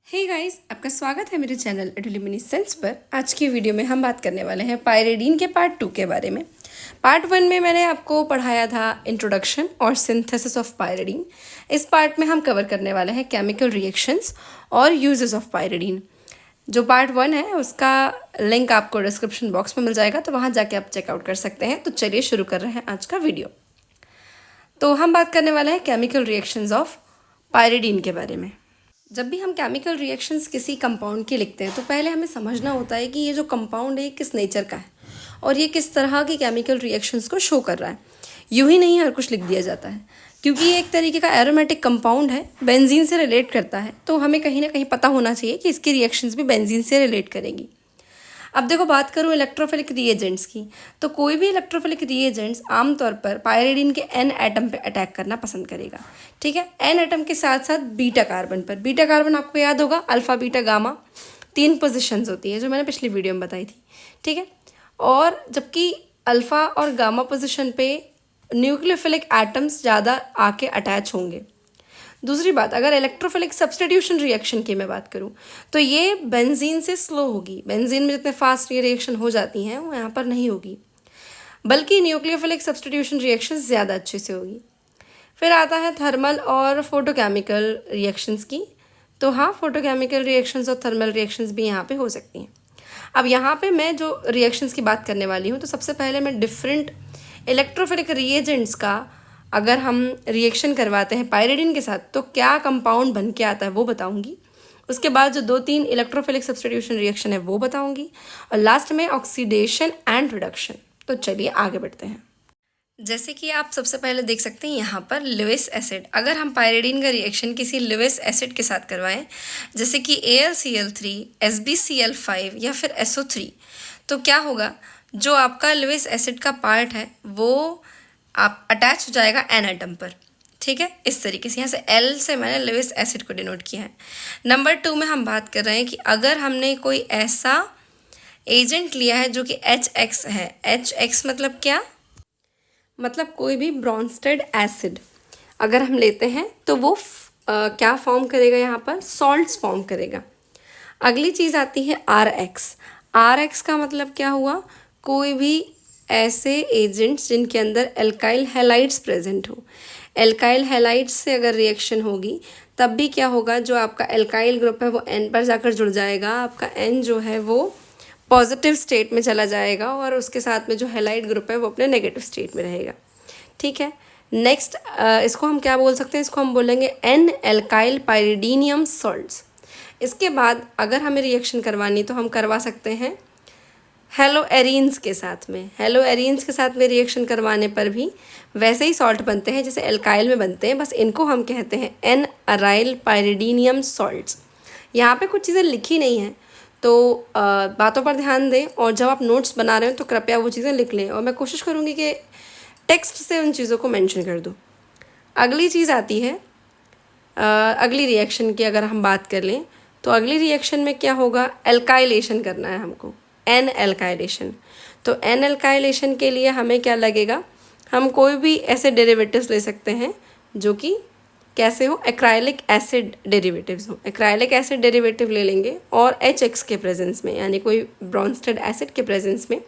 Hey guys, आपका स्वागत है मेरे चैनल एडुल्यूमिनेसेंस पर। आज की वीडियो में हम बात करने वाले हैं पायरिडीन के पार्ट 2 के बारे में। पार्ट 1 में मैंने आपको पढ़ाया था इंट्रोडक्शन और सिंथेसिस ऑफ पायरिडीन। इस पार्ट में हम कवर करने वाले हैं केमिकल रिएक्शंस और यूजेस ऑफ पायरिडीन। जो पार्ट 1 है उसका लिंक आपको डिस्क्रिप्शन बॉक्स में मिल जाएगा, तो वहाँ जाके आप चेकआउट कर सकते हैं। तो चलिए शुरू कर रहे हैं आज का वीडियो। तो हम बात करने वाले हैं केमिकल रिएक्शंस ऑफ पायरिडीन के बारे में। जब भी हम केमिकल रिएक्शंस किसी कंपाउंड की लिखते हैं तो पहले हमें समझना होता है कि ये जो कंपाउंड है ये किस नेचर का है और ये किस तरह की केमिकल रिएक्शंस को शो कर रहा है। यूं ही नहीं हर कुछ लिख दिया जाता है, क्योंकि ये एक तरीके का एरोमेटिक कंपाउंड है, बेंजीन से रिलेट करता है, तो हमें कहीं ना कहीं पता होना चाहिए कि इसकी रिएक्शंस भी बेंजीन से रिलेट करेंगी। अब देखो, बात करूँ इलेक्ट्रोफिलिक रिएजेंट्स की, तो कोई भी इलेक्ट्रोफिलिक रिएजेंट्स आमतौर पर पायरिडीन के एन एटम पे अटैक करना पसंद करेगा। ठीक है, एन एटम के साथ साथ बीटा कार्बन पर। बीटा कार्बन आपको याद होगा, अल्फा बीटा गामा 3 पोजिशंस होती है जो मैंने पिछली वीडियो में बताई थी। ठीक है, और जबकि अल्फा और गामा पोजिशन पे न्यूक्लियोफिलिक एटम्स ज़्यादा आके अटैच होंगे। दूसरी बात, अगर इलेक्ट्रोफिलिक सब्स्टिट्यूशन रिएक्शन की मैं बात करूँ तो ये बेंजीन से स्लो होगी। बेंजीन में जितने फास्ट ये रिएक्शन हो जाती हैं वो यहाँ पर नहीं होगी, बल्कि न्यूक्लियोफिलिक सब्स्टिट्यूशन रिएक्शन ज़्यादा अच्छे से होगी। फिर आता है थर्मल और फोटोकेमिकल रिएक्शंस की। तो हाँ, फोटोकेमिकल रिएक्शंस और थर्मल रिएक्शंस भी यहाँ पे हो सकती हैं। अब यहाँ पे मैं जो रिएक्शंस की बात करने वाली हूँ, तो सबसे पहले मैं डिफरेंट इलेक्ट्रोफिलिक रिएजेंट्स का अगर हम रिएक्शन करवाते हैं पायरिडीन के साथ तो क्या कंपाउंड बन के आता है वो बताऊंगी। उसके बाद जो 2-3 इलेक्ट्रोफिलिक सब्स्टिट्यूशन रिएक्शन है वो बताऊंगी, और लास्ट में ऑक्सीडेशन एंड रिडक्शन। तो चलिए आगे बढ़ते हैं। जैसे कि आप सबसे पहले देख सकते हैं यहाँ पर लिविस एसिड। अगर हम पायरिडीन का रिएक्शन किसी लिविस एसिड के साथ करवाएं, जैसे कि AlCl3, SbCl5 या फिर SO3, तो क्या होगा, जो आपका लिविस एसिड का पार्ट है वो आप अटैच हो जाएगा एन एटम पर। ठीक है, इस तरीके से यहाँ से L से मैंने लिविस एसिड को डिनोट किया है। नंबर 2 में हम बात कर रहे हैं कि अगर हमने कोई ऐसा एजेंट लिया है जो कि HX है। HX मतलब क्या, मतलब कोई भी ब्रॉन्स्टेड एसिड अगर हम लेते हैं तो वो क्या फॉर्म करेगा, यहाँ पर सॉल्ट्स फॉर्म करेगा। अगली चीज़ आती है RX। RX का मतलब क्या हुआ, कोई भी ऐसे एजेंट्स जिनके अंदर एल्काइल हैलाइड्स प्रेजेंट हो। एल्काइल हैलाइड्स से अगर रिएक्शन होगी तब भी क्या होगा, जो आपका एल्काइल ग्रुप है वो N पर जाकर जुड़ जाएगा। आपका N जो है वो पॉजिटिव स्टेट में चला जाएगा और उसके साथ में जो हैलाइड ग्रुप है वो अपने नेगेटिव स्टेट में रहेगा। ठीक है, नेक्स्ट इसको हम क्या बोल सकते हैं, इसको हम बोलेंगे N एल्काइल पायरिडीनियम सॉल्ट्स। इसके बाद अगर हमें रिएक्शन करवानी तो हम करवा सकते हैं हेलो एरीन्स के साथ में। हेलो एरीन्स के साथ में रिएक्शन करवाने पर भी वैसे ही सॉल्ट बनते हैं जैसे एल्काइल में बनते हैं, बस इनको हम कहते हैं एन अराइल पायरिडीनियम सॉल्ट्स। यहाँ पे कुछ चीज़ें लिखी नहीं हैं, तो बातों पर ध्यान दें, और जब आप नोट्स बना रहे हो तो कृपया वो चीज़ें लिख लें, और मैं कोशिश करूँगी कि टेक्स्ट से उन चीज़ों को मेंशन कर दूँ। अगली चीज़ आती है अगली रिएक्शन की। अगर हम बात कर लें तो अगली रिएक्शन में क्या होगा, एल्काइलेशन करना है हमको, एन एल्काइलेशन। तो एन एल्काइलेशन के लिए हमें क्या लगेगा, हम कोई भी ऐसे डेरिवेटिव्स ले सकते हैं जो कि कैसे हो, एक्राइलिक एसिड डेरिवेटिव्स हो। एक्राइलिक एसिड डेरिवेटिव ले लेंगे और HX के प्रेजेंस में, यानी कोई ब्रॉन्स्टेड एसिड के प्रेजेंस में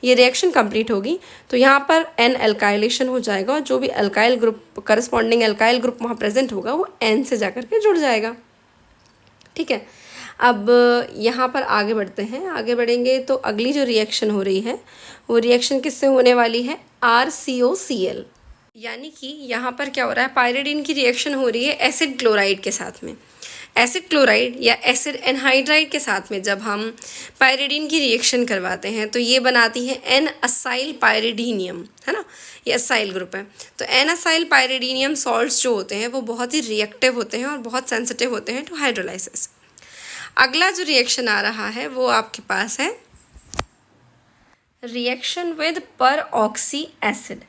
ये रिएक्शन कंप्लीट होगी। तो यहाँ पर एन एल्काइलेशन हो जाएगा और जो भी alkyl group, corresponding alkyl group वहाँ प्रेजेंट होगा वो एन से जाकर के जुड़ जाएगा। ठीक है, अब यहाँ पर आगे बढ़ते हैं। आगे बढ़ेंगे तो अगली जो रिएक्शन हो रही है वो रिएक्शन किससे होने वाली है, RCOCl। यानी कि यहाँ पर क्या हो रहा है, पायरिडीन की रिएक्शन हो रही है एसिड क्लोराइड के साथ में। एसिड क्लोराइड या एसिड एनहाइड्राइड के साथ में जब हम पायरिडीन की रिएक्शन करवाते हैं तो ये बनाती है एन असाइल पायरिडीनियम, है ना, ये असाइल ग्रुप है। तो एन असाइल पायरिडीनियम सॉल्ट्स जो होते हैं वो बहुत ही रिएक्टिव होते हैं और बहुत सेंसिटिव होते हैं टू हाइड्रोलाइसिस। अगला जो रिएक्शन आ रहा है वो आपके पास है रिएक्शन विद पर ऑक्सी एसिड।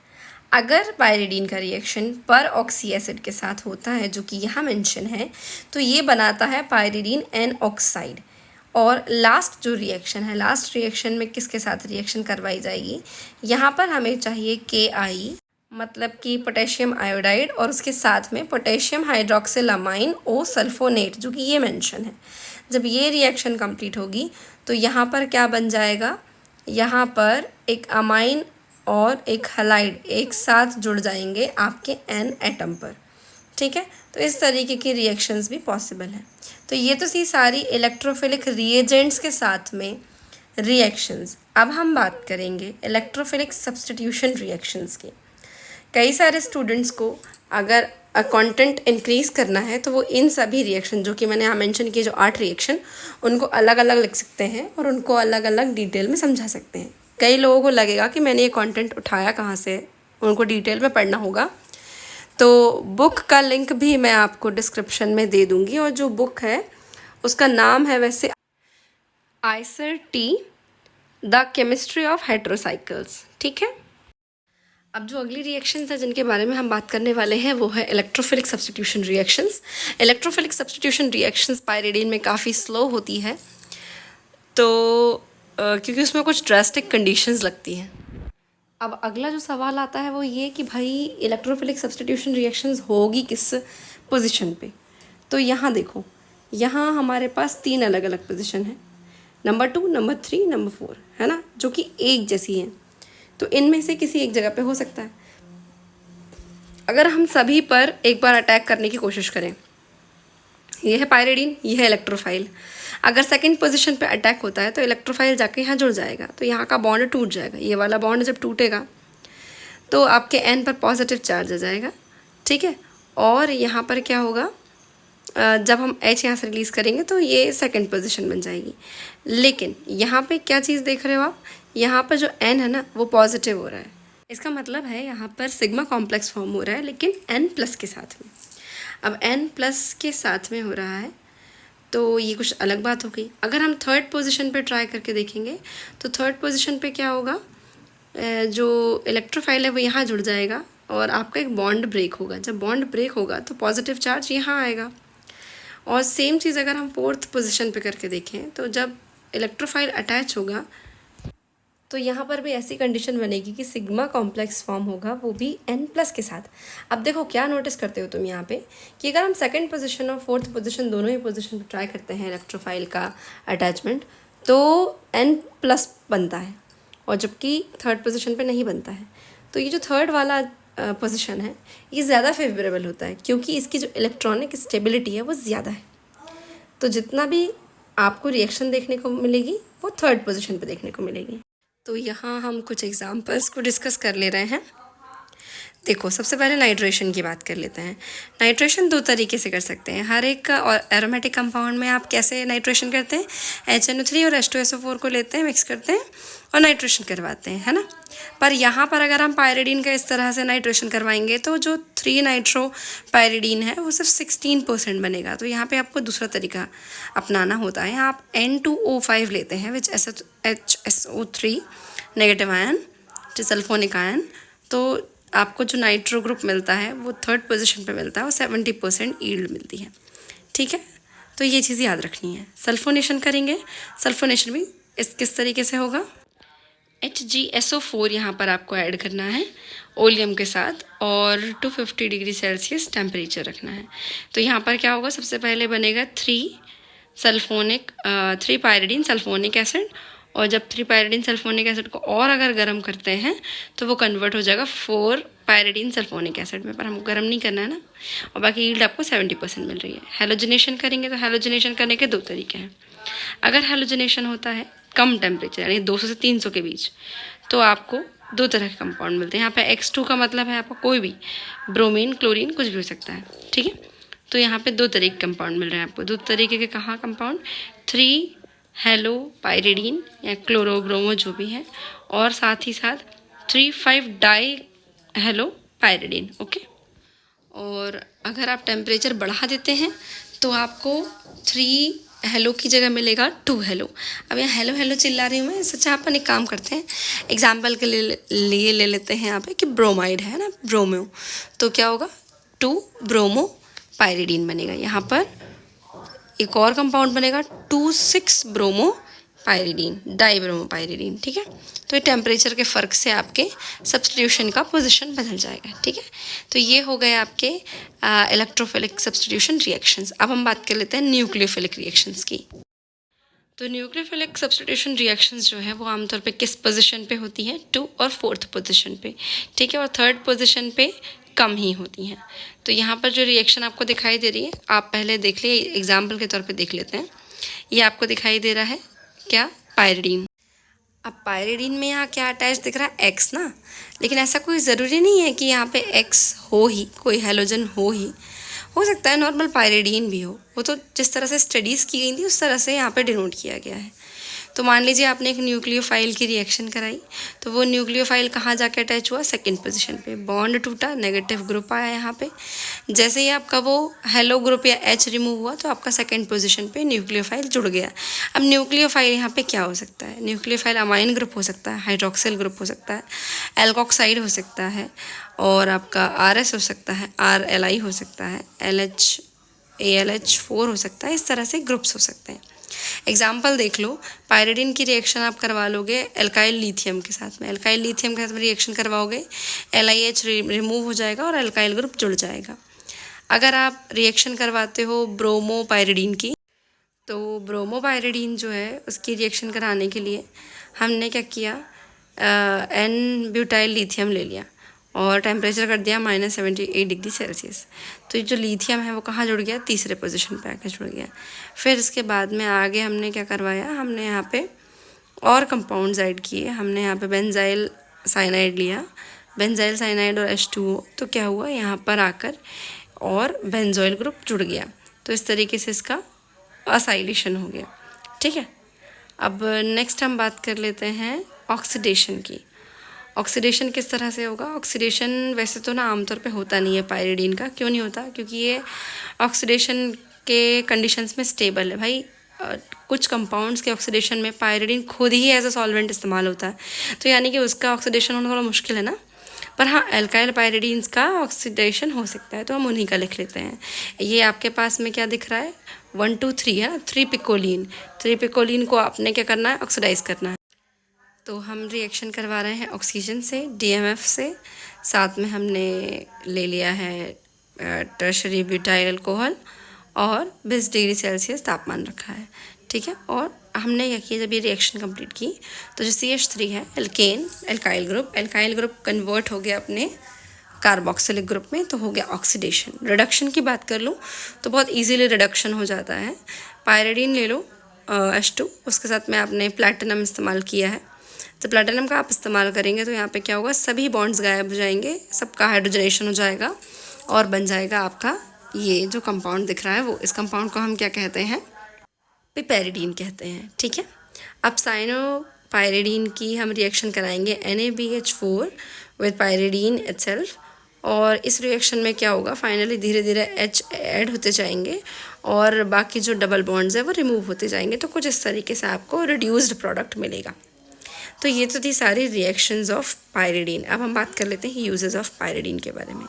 अगर पायरिडीन का रिएक्शन पर ऑक्सी एसिड के साथ होता है, जो कि यहाँ मेंशन है, तो ये बनाता है पायरिडीन एन ऑक्साइड। और लास्ट जो रिएक्शन है, लास्ट रिएक्शन में किसके साथ रिएक्शन करवाई जाएगी, यहाँ पर हमें चाहिए KI मतलब कि पोटेशियम आयोडाइड और उसके साथ में पोटेशियम हाइड्रोक्सिलामाइन ओ सल्फोनेट, जो कि ये मेंशन है। जब ये रिएक्शन कंप्लीट होगी तो यहाँ पर क्या बन जाएगा, यहाँ पर एक अमाइन और एक हैलाइड एक साथ जुड़ जाएंगे आपके एन एटम पर। ठीक है, तो इस तरीके की रिएक्शंस भी पॉसिबल हैं। तो ये तो थी सारी इलेक्ट्रोफिलिक रिएजेंट्स के साथ में रिएक्शंस। अब हम बात करेंगे इलेक्ट्रोफिलिक सब्स्टिट्यूशन रिएक्शंस की। कई सारे स्टूडेंट्स को अगर कंटेंट इंक्रीज़ करना है तो वो इन सभी रिएक्शन जो कि मैंने यहाँ मेंशन किए, जो 8 रिएक्शन, उनको अलग अलग लिख सकते हैं और उनको अलग अलग डिटेल में समझा सकते हैं। कई लोगों को लगेगा कि मैंने ये कंटेंट उठाया कहाँ से, उनको डिटेल में पढ़ना होगा। तो बुक का लिंक भी मैं आपको डिस्क्रिप्शन में दे दूँगी, और जो बुक है उसका नाम है वैसे आइसर टी द केमिस्ट्री ऑफ हेटेरोसाइकल्स। ठीक है, अब जो अगली रिएक्शंस है जिनके बारे में हम बात करने वाले हैं वो है electrophilic substitution reactions. Electrophilic substitution reactions pyridine में काफ़ी स्लो होती है, तो क्योंकि उसमें कुछ ड्रास्टिक कंडीशंस लगती हैं। अब अगला जो सवाल आता है वो ये कि भाई इलेक्ट्रोफिलिक सब्स्टिट्यूशन रिएक्शंस होगी किस पोजीशन पे। तो यहाँ देखो, यहाँ हमारे पास 3 अलग अलग पोजीशन है, नंबर 2, नंबर 3, नंबर 4, है ना, जो कि एक जैसी हैं। तो इनमें से किसी एक जगह पे हो सकता है। अगर हम सभी पर एक बार अटैक करने की कोशिश करें, ये है पायरिडीन, ये है इलेक्ट्रोफाइल, अगर सेकंड पोजीशन पे अटैक होता है तो इलेक्ट्रोफाइल जाके यहाँ जुड़ जाएगा, तो यहाँ का बॉन्ड टूट जाएगा। ये वाला बॉन्ड जब टूटेगा तो आपके एन पर पॉजिटिव चार्ज आ जाएगा। ठीक है, और यहाँ पर क्या होगा, जब हम एच यहाँ से रिलीज़ करेंगे तो ये सेकंड पोजीशन बन जाएगी। लेकिन यहाँ पे क्या चीज़ देख रहे हो आप, यहाँ पर जो एन है ना वो पॉजिटिव हो रहा है। इसका मतलब है यहाँ पर सिग्मा कॉम्प्लेक्स फॉर्म हो रहा है, लेकिन एन प्लस के साथ में। अब एन प्लस के साथ में हो रहा है तो ये कुछ अलग बात हो गई। अगर हम थर्ड पोजीशन पे ट्राई करके देखेंगे तो थर्ड पोजीशन पे क्या होगा, जो इलेक्ट्रोफाइल है वो यहाँ जुड़ जाएगा और आपका एक बॉन्ड ब्रेक होगा। जब बॉन्ड ब्रेक होगा तो पॉजिटिव चार्ज यहाँ आएगा। और सेम चीज़ अगर हम फोर्थ पोजीशन पे करके देखें तो जब इलेक्ट्रोफाइल अटैच होगा तो यहाँ पर भी ऐसी कंडीशन बनेगी कि सिग्मा कॉम्प्लेक्स फॉर्म होगा, वो भी एन प्लस के साथ। अब देखो क्या नोटिस करते हो तुम यहाँ पे कि अगर हम सेकंड पोजीशन और फोर्थ पोजीशन दोनों ही पोजीशन पे ट्राई करते हैं इलेक्ट्रोफाइल का अटैचमेंट तो एन प्लस बनता है, और जबकि थर्ड पोजीशन पे नहीं बनता है। तो ये जो थर्ड वाला पोजीशन है ये ज़्यादा फेवरेबल होता है, क्योंकि इसकी जो इलेक्ट्रॉनिक स्टेबिलिटी है वो ज़्यादा है। तो जितना भी आपको रिएक्शन देखने को मिलेगी वो थर्ड पोजीशन पे देखने को मिलेगी। तो यहाँ हम कुछ एग्जांपल्स को डिस्कस कर ले रहे हैं। देखो, सबसे पहले नाइट्रेशन की बात कर लेते हैं। नाइट्रेशन 2 तरीके से कर सकते हैं। हर एक का और एरोमेटिक कंपाउंड में आप कैसे नाइट्रेशन करते हैं, HNO3 और H2SO4 को लेते हैं, मिक्स करते हैं और नाइट्रेशन करवाते हैं, है ना। पर यहाँ पर अगर हम पायरिडीन का इस तरह से नाइट्रेशन करवाएंगे तो जो 3 नाइट्रो पायरिडीन है वो सिर्फ 16% बनेगा। तो यहाँ पे आपको दूसरा तरीका अपनाना होता है। आप N2O5 लेते हैं विच HSO3 negative ion, sulphonic ion. तो आपको जो नाइट्रो ग्रुप मिलता है वो थर्ड पोजीशन पे मिलता है और 70% ईल्ड मिलती है। ठीक है, तो ये चीज़ याद रखनी है। सल्फोनेशन करेंगे, सल्फोनेशन भी किस तरीके से होगा, HgSO4 यहाँ पर आपको ऐड करना है ओलियम के साथ और 250 डिग्री सेल्सियस टेम्परेचर रखना है। तो यहाँ पर क्या होगा, सबसे पहले बनेगा 3 पायरिडीन सल्फोनिक एसिड, और जब 3 पायरिडीन सल्फोनिक एसिड को और अगर गर्म करते हैं तो वो कन्वर्ट हो जाएगा 4 पायरिडीन सल्फोनिक एसिड में, पर हमको गर्म नहीं करना है ना। और बाकी यील्ड आपको 70% मिल रही है। हेलोजिनेशन करेंगे तो हेलोजिनेशन करने के 2 तरीके हैं। अगर हेलोजिनेशन होता है कम टेम्परेचर यानी 200 से 300 के बीच, तो आपको 2 तरह के कंपाउंड मिलते हैं। यहाँ पे X2 का मतलब है आपको कोई भी ब्रोमीन, क्लोरीन कुछ भी हो सकता है। ठीक है, तो यहाँ पे 2 तरह के कंपाउंड मिल रहे हैं आपको। 2 तरीके के कहाँ कंपाउंड, 3 हेलो पायरिडीन या क्लोरोब्रोमो जो भी है, और साथ ही साथ 3,5 डाई हेलो पायरिडीन। ओके, और अगर आप टेम्परेचर बढ़ा देते हैं तो आपको 3 हेलो की जगह मिलेगा 2 हेलो। अब यहाँ हेलो हेलो चिल्ला रही हूँ मैं, सच्चा अपन एक काम करते हैं, एग्जाम्पल के लिए ले लेते हैं यहाँ पे कि ब्रोमाइड है ना, ब्रोमो, तो क्या होगा 2 ब्रोमो पायरिडीन बनेगा। यहाँ पर एक और कंपाउंड बनेगा 2,6 ब्रोमो पायरिडीन, डाइब्रोमोपायरिडीन, ठीक है। तो ये टेम्परेचर के फ़र्क से आपके सब्स्टिट्यूशन का पोजीशन बदल जाएगा, ठीक है। तो ये हो गए आपके इलेक्ट्रोफिलिक सब्स्टिट्यूशन रिएक्शंस। अब हम बात कर लेते हैं न्यूक्लियोफिलिक रिएक्शंस की। तो न्यूक्लियोफिलिक सब्स्टिट्यूशन रिएक्शंस जो है वो आमतौर पे किस पोजीशन पे होती हैं, 2 और 4th पोजीशन पे, ठीक है, और 3rd पोजीशन पे कम ही होती हैं। तो यहाँ पर जो रिएक्शन आपको दिखाई दे रही है, आप पहले देख लिए, एग्जाम्पल के तौर पे देख लेते हैं। ये आपको दिखाई दे रहा है क्या, पायरिडीन। अब पायरिडीन में यहाँ क्या अटैच दिख रहा है, एक्स ना, लेकिन ऐसा कोई ज़रूरी नहीं है कि यहाँ पे एक्स हो ही, कोई हेलोजन हो सकता है नॉर्मल पायरिडीन भी हो। वो तो जिस तरह से स्टडीज़ की गई थी उस तरह से यहाँ पे डिनोट किया गया है। तो मान लीजिए आपने एक न्यूक्लियोफाइल की रिएक्शन कराई, तो वो न्यूक्लियोफाइल कहाँ जाके अटैच हुआ, 2nd पोजीशन पे, बॉन्ड टूटा, नेगेटिव ग्रुप आया यहाँ पे। जैसे ही आपका वो हेलो ग्रुप या H रिमूव हुआ तो आपका 2nd पोजीशन पे न्यूक्लियोफाइल जुड़ गया। अब न्यूक्लियोफाइल यहाँ पे क्या हो सकता है, न्यूक्लियोफाइल अमाइन ग्रुप हो सकता है, हाइड्रोक्सिल ग्रुप हो सकता है, एल्कोक्साइड हो सकता है, और आपका RS हो सकता है, RLI हो सकता है, LH ALH4 हो सकता है। इस तरह से ग्रुप्स हो सकते हैं। एग्जाम्पल देख लो, पायरिडीन की रिएक्शन आप करवा लोगे एल्काइल लिथियम के साथ में, एल्काइल लिथियम के साथ में रिएक्शन करवाओगे, LiH रिमूव हो जाएगा और एल्काइल ग्रुप जुड़ जाएगा। अगर आप रिएक्शन करवाते हो ब्रोमोपायरिडीन की, तो ब्रोमोपायरिडीन जो है उसकी रिएक्शन कराने के लिए हमने क्या किया, N ब्यूटाइल लिथियम ले लिया और टेम्परेचर कर दिया -78 डिग्री सेल्सियस। तो ये जो लिथियम है वो कहाँ जुड़ गया, 3रे पोजीशन पे आके जुड़ गया। फिर इसके बाद में आगे हमने क्या करवाया, हमने यहाँ पे और कंपाउंड्स ऐड किए। हमने यहाँ पे बेंजाइल साइनाइड लिया, बेंजाइल साइनाइड और H2O, तो क्या हुआ यहाँ पर आकर और बेंजोइल ग्रुप जुड़ गया। तो इस तरीके से इसका असाइलेशन हो गया, ठीक है। अब नेक्स्ट हम बात कर लेते हैं ऑक्सीडेशन की। ऑक्सीडेशन किस तरह से होगा, ऑक्सीडेशन वैसे तो ना आमतौर पे होता नहीं है पायरिडीन का। क्यों नहीं होता, क्योंकि ये ऑक्सीडेशन के कंडीशंस में स्टेबल है भाई। कुछ कंपाउंड्स के ऑक्सीडेशन में पायरिडीन खुद ही एज अ सॉल्वेंट इस्तेमाल होता है, तो यानी कि उसका ऑक्सीडेशन होना थोड़ा मुश्किल है ना। पर हाँ, एल्काइल पायरिडीन्स का ऑक्सीडेशन हो सकता है, तो हम उन्हीं का लिख लेते हैं। ये आपके पास में क्या दिख रहा है, 1 2 3 है ना, 3 पिकोलिन। 3 पिकोलिन को आपने क्या करना है, ऑक्सीडाइज करना है। तो हम रिएक्शन करवा रहे हैं ऑक्सीजन से, DMF से, साथ में हमने ले लिया है टर्शरी ब्यूटाइल अल्कोहल और 20 डिग्री सेल्सियस तापमान रखा है, ठीक है। और हमने क्या किया, जब ये रिएक्शन कंप्लीट की तो जो CH3 है, एल्केन, एल्काइल ग्रुप कन्वर्ट हो गया अपने कार्बोक्सिलिक ग्रुप में, तो हो गया ऑक्सीडेशन। रिडक्शन की बात कर लूँ तो बहुत इजीली रिडक्शन हो जाता है। पायरिडीन ले लो H2, उसके साथ में आपने प्लैटिनम इस्तेमाल किया है, तो प्लैटिनम का आप इस्तेमाल करेंगे तो यहाँ पे क्या होगा, सभी बॉन्ड्स गायब हो जाएंगे, सबका हाइड्रोजनेशन हो जाएगा और बन जाएगा आपका ये जो कंपाउंड दिख रहा है वो। इस कंपाउंड को हम क्या कहते हैं, पिपेरिडीन कहते हैं, ठीक है। अब साइनोपायरिडीन की हम रिएक्शन कराएंगे NaBH4 विद पायरिडीन इटसेल्फ, और इस रिएक्शन में क्या होगा, फाइनली धीरे धीरे H ऐड होते जाएंगे और बाकी जो डबल बॉन्ड्स है वो रिमूव होते जाएंगे। तो कुछ इस तरीके से आपको रिड्यूस्ड प्रोडक्ट मिलेगा। तो ये तो थी सारी रिएक्शंस ऑफ पायरिडीन। अब हम बात कर लेते हैं यूजेस ऑफ पायरिडीन के बारे में।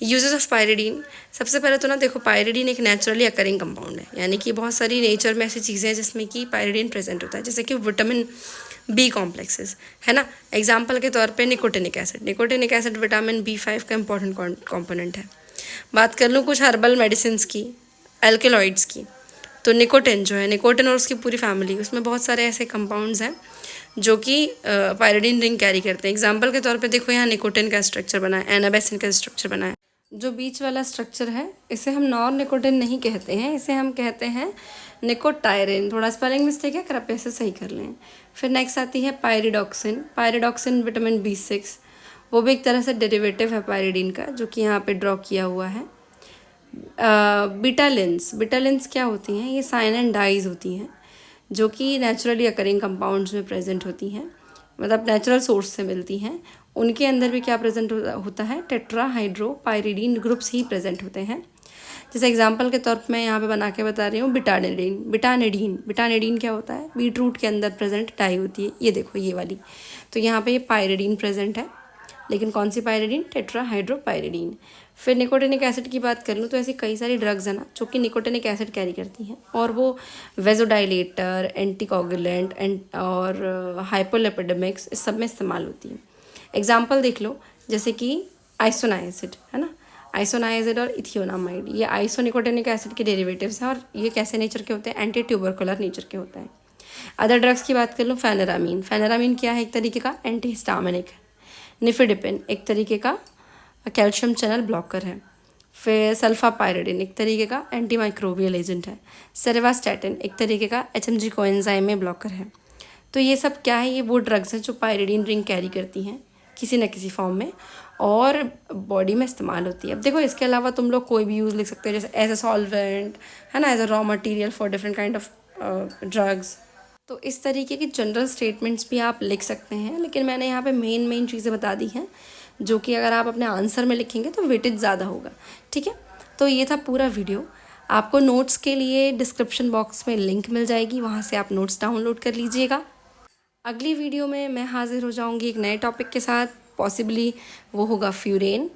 यूजेस ऑफ पायरिडीन, सबसे पहले तो ना देखो, पायरिडीन एक नेचुरली अकरिंग कंपाउंड है, यानी कि बहुत सारी नेचर में ऐसी चीज़ें हैं जिसमें कि पायरिडीन प्रेजेंट होता है, जैसे कि विटामिन B कॉम्प्लेक्सेस, है ना। एग्जाम्पल के तौर पे निकोटिनिक एसिड विटामिन B5 का इंपॉर्टेंट कॉम्पोनेंट है। बात कर लूँ कुछ हर्बल मेडिसिन की, एल्केलॉइड्स की, तो निकोटिन जो है, निकोटिन और उसकी पूरी फैमिली, उसमें बहुत सारे ऐसे कंपाउंड्स हैं जो कि पायरिडीन रिंग कैरी करते हैं। एग्जाम्पल के तौर पे देखो, यहाँ निकोटिन का स्ट्रक्चर बना है, एनाबेसिन का स्ट्रक्चर बना है। जो बीच वाला स्ट्रक्चर है इसे हम नॉन निकोटिन नहीं कहते हैं, इसे हम कहते हैं निकोटायरिन। थोड़ा स्पेलिंग मिस्टेक है, कृपया से सही कर लें। फिर नेक्स्ट आती है पायरिडॉक्सिन विटामिन B6, वो भी एक तरह से डेरिवेटिव है पायरिडीन का, जो कि यहाँ पे ड्रॉ किया हुआ है। बीटालिन्स क्या होती हैं, ये साइनाइन डाइज होती हैं जो कि नेचुरली अकरिंग कंपाउंड्स में प्रेजेंट होती हैं, मतलब नेचुरल सोर्स से मिलती हैं। उनके अंदर भी क्या प्रेजेंट होता है, टेट्राहाइड्रोपायरिडीन ग्रुप्स ही प्रेजेंट होते हैं। जैसे एग्जांपल के तौर पर मैं यहाँ पे बना के बता रही हूँ, बिटानिडीन क्या होता है, बीट रूट के अंदर प्रेजेंट डाई होती है, ये देखो ये वाली। तो यहाँ पे ये पायरिडीन प्रेजेंट है, लेकिन कौन सी पायरिडीन, टेट्राहाइड्रोपायरिडीन। फिर निकोटिनिक एसिड की बात कर लूँ तो ऐसी कई सारी ड्रग्स हैं ना जो कि निकोटिनिक एसिड कैरी करती हैं, और वो वेजोडाइलेटर, एंटीकोगुलेंट और हाइपोलिपिडेमिक्स इस सब में इस्तेमाल होती है। एग्जाम्पल देख लो, जैसे कि आइसोनाइजिड है ना, आइसोनाइजिड और इथियोनामाइड, ये आइसोनिकोटिनिक एसिड के डेरिवेटिव्स हैं और ये कैसे नेचर के होते हैं, एंटी ट्यूबरकुलर नेचर के होते हैं। अदर ड्रग्स की बात कर लो, फेनरामीन, फेनरामीन क्या है, एक तरीके का एंटी हिस्टामिनिक है। निफिडिपिन एक तरीके का कैल्शियम चैनल ब्लॉकर है। फिर सल्फापायरिडिन एक तरीके का एंटी माइक्रोबियल एजेंट है। सेरेवास्टैटिन एक तरीके का HMG कोएंजाइम में ब्लॉकर है। तो ये सब क्या है, ये वो ड्रग्स हैं जो पायरिडीन रिंग कैरी करती हैं किसी न किसी फॉर्म में और बॉडी में इस्तेमाल होती है। अब देखो, इसके अलावा तुम लोग कोई भी यूज़ लिख सकते हो, जैसे एज अ सॉल्वेंट है ना, as a raw material for different kind of drugs. तो इस तरीके की जनरल स्टेटमेंट्स भी आप लिख सकते हैं, लेकिन मैंने यहाँ पे मेन चीज़ें बता दी हैं जो कि अगर आप अपने आंसर में लिखेंगे तो वेटेज ज़्यादा होगा। ठीक है, तो ये था पूरा वीडियो। आपको नोट्स के लिए डिस्क्रिप्शन बॉक्स में लिंक मिल जाएगी, वहाँ से आप नोट्स डाउनलोड कर लीजिएगा। अगली वीडियो में मैं हाजिर हो जाऊंगी एक नए टॉपिक के साथ, पॉसिबली वो होगा फ्यूरेन।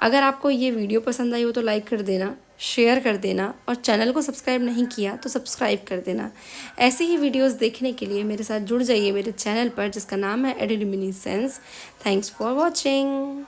अगर आपको ये वीडियो पसंद आई हो तो लाइक कर देना, शेयर कर देना और चैनल को सब्सक्राइब नहीं किया तो सब्सक्राइब कर देना। ऐसे ही वीडियोस देखने के लिए मेरे साथ जुड़ जाइए मेरे चैनल पर जिसका नाम है एडुल्यूमिनेसेंस। Thanks for watching.